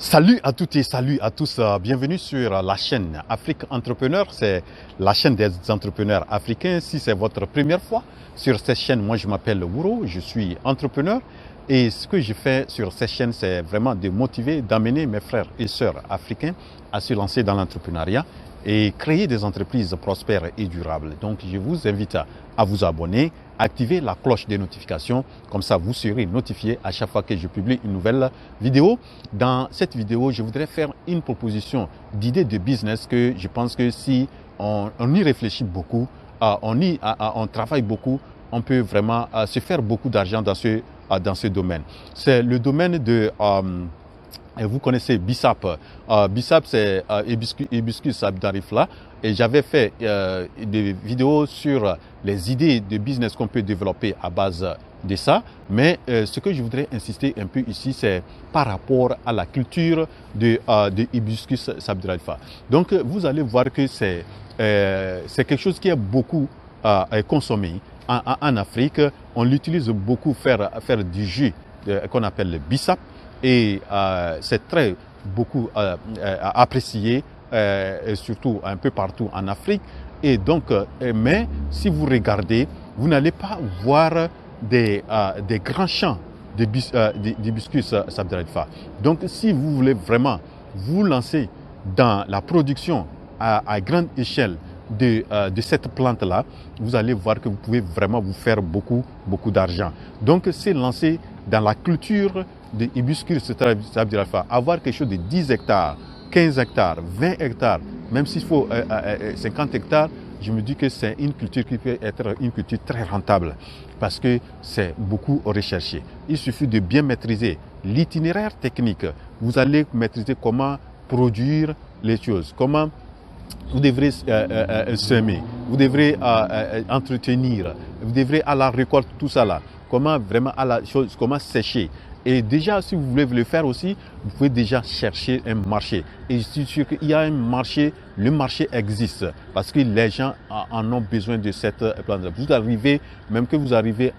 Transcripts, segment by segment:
Salut à toutes et salut à tous. Bienvenue sur la chaîne Afrique Entrepreneur. C'est la chaîne des entrepreneurs africains. Si c'est votre première fois sur cette chaîne, moi je m'appelle Wouro, je suis entrepreneur. Et ce que je fais sur cette chaîne, c'est vraiment de motiver, d'amener mes frères et sœurs africains à se lancer dans l'entrepreneuriat et créer des entreprises prospères et durables. Donc je vous invite à vous abonner, activer la cloche des notifications, comme ça vous serez notifié à chaque fois que je publie une nouvelle vidéo. Dans cette vidéo, je voudrais faire une proposition d'idée de business que je pense que si on y réfléchit beaucoup, on travaille beaucoup, on peut vraiment se faire beaucoup d'argent dans ce domaine. C'est le domaine de... vous connaissez Bissap. Bissap, c'est Hibiscus Abdarifla. Et j'avais fait des vidéos sur les idées de business qu'on peut développer à base de ça. Mais ce que je voudrais insister un peu ici, c'est par rapport à la culture de Hibiscus Abdarifla. Donc, vous allez voir que c'est quelque chose qui est beaucoup consommé en Afrique. On l'utilise beaucoup faire du jus qu'on appelle le Bissap. Et c'est très beaucoup apprécié, et surtout un peu partout en Afrique. Et donc, mais si vous regardez, vous n'allez pas voir des grands champs d'hibiscus Abdarifla. Donc, si vous voulez vraiment vous lancer dans la production à grande échelle de cette plante-là, vous allez voir que vous pouvez vraiment vous faire beaucoup d'argent. Donc, c'est lancer dans la culture de Hibiscus Abdarifla, avoir quelque chose de 10 hectares, 15 hectares, 20 hectares, même s'il faut 50 hectares, je me dis que c'est une culture qui peut être une culture très rentable parce que c'est beaucoup recherché. Il suffit de bien maîtriser l'itinéraire technique. Vous allez maîtriser comment produire les choses, comment vous devrez semer, vous devrez entretenir, vous devrez à la récolte, tout ça là, comment vraiment à la chose, comment sécher. Et déjà, si vous voulez le faire aussi, vous pouvez déjà chercher un marché. Et je suis sûr qu'il y a un marché, le marché existe parce que les gens en ont besoin de cette plante. Vous arrivez, même que vous arrivez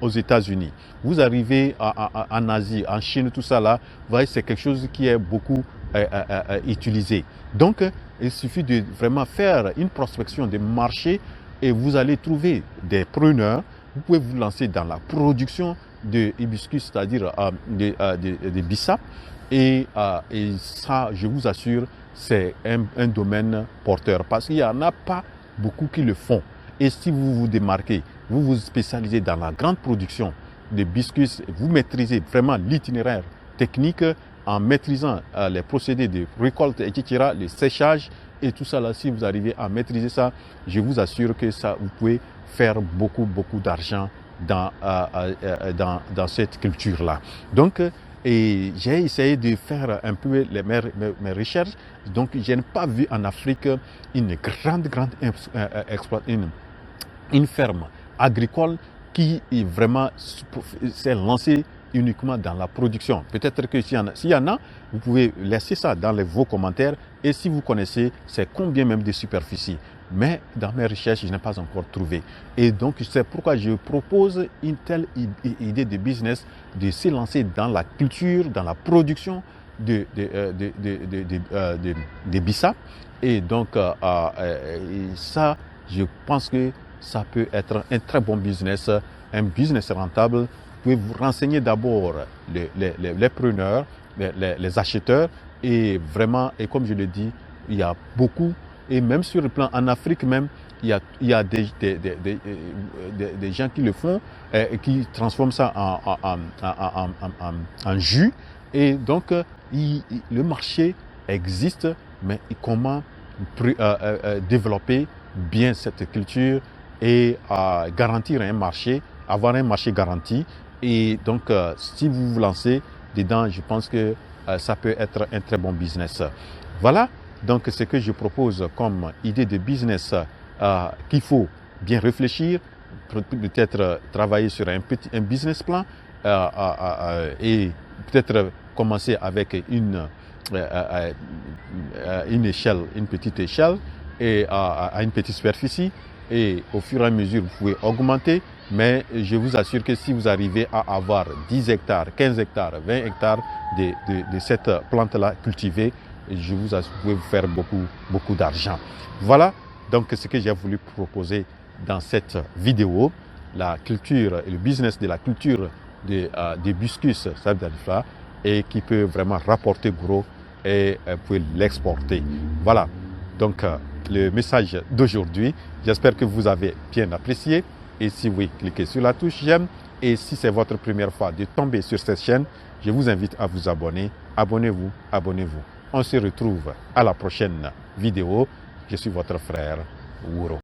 aux États-Unis, vous arrivez en Asie, en Chine, tout ça là, vous voyez, c'est quelque chose qui est beaucoup utilisé. Donc, il suffit de vraiment faire une prospection de marché et vous allez trouver des preneurs. Vous pouvez vous lancer dans la production de hibiscus, c'est-à-dire de bissap. Et ça, je vous assure, c'est un domaine porteur parce qu'il n'y en a pas beaucoup qui le font. Et si vous vous démarquez, vous vous spécialisez dans la grande production de hibiscus, vous maîtrisez vraiment l'itinéraire technique en maîtrisant les procédés de récolte, etc., le séchage et tout ça là, si vous arrivez à maîtriser ça, je vous assure que ça, vous pouvez faire beaucoup d'argent dans cette culture-là. Donc, et j'ai essayé de faire un peu mes recherches. Donc, je n'ai pas vu en Afrique une grande une ferme agricole qui est vraiment s'est lancée uniquement dans la production. Peut-être que s'il y en a, vous pouvez laisser ça dans vos commentaires. Et si vous connaissez, c'est combien même de superficie. Mais dans mes recherches, je n'ai pas encore trouvé. Et donc, c'est pourquoi je propose une telle idée de business de se lancer dans la culture, dans la production de bissap. Et donc, ça, je pense que ça peut être un très bon business, un business rentable. Vous pouvez vous renseigner d'abord les preneurs, les acheteurs. Et vraiment, et comme je le dis, il y a beaucoup. Et même sur le plan en Afrique même, il y a des gens qui le font et qui transforment ça en jus. Et donc, le marché existe, mais comment développer bien cette culture et garantir un marché, avoir un marché garanti. Et donc, si vous vous lancez dedans, je pense que ça peut être un très bon business. Voilà. Donc, ce que je propose comme idée de business qu'il faut bien réfléchir, peut-être travailler sur un business plan et peut-être commencer avec une échelle, une petite échelle et à une petite superficie. Et au fur et à mesure, vous pouvez augmenter Mais je vous assure que si vous arrivez à avoir 10 hectares, 15 hectares, 20 hectares de cette plante-là cultivée, je vous assure que vous pouvez vous faire beaucoup d'argent. Voilà donc ce que j'ai voulu proposer dans cette vidéo, la culture et le business de la culture d'hibiscus sabdarifla, et qui peut vraiment rapporter gros et vous pouvez l'exporter. Voilà donc le message d'aujourd'hui. J'espère que vous avez bien apprécié. Et si oui, cliquez sur la touche j'aime. Et si c'est votre première fois de tomber sur cette chaîne, je vous invite à vous abonner. Abonnez-vous, abonnez-vous. On se retrouve à la prochaine vidéo. Je suis votre frère Wuro.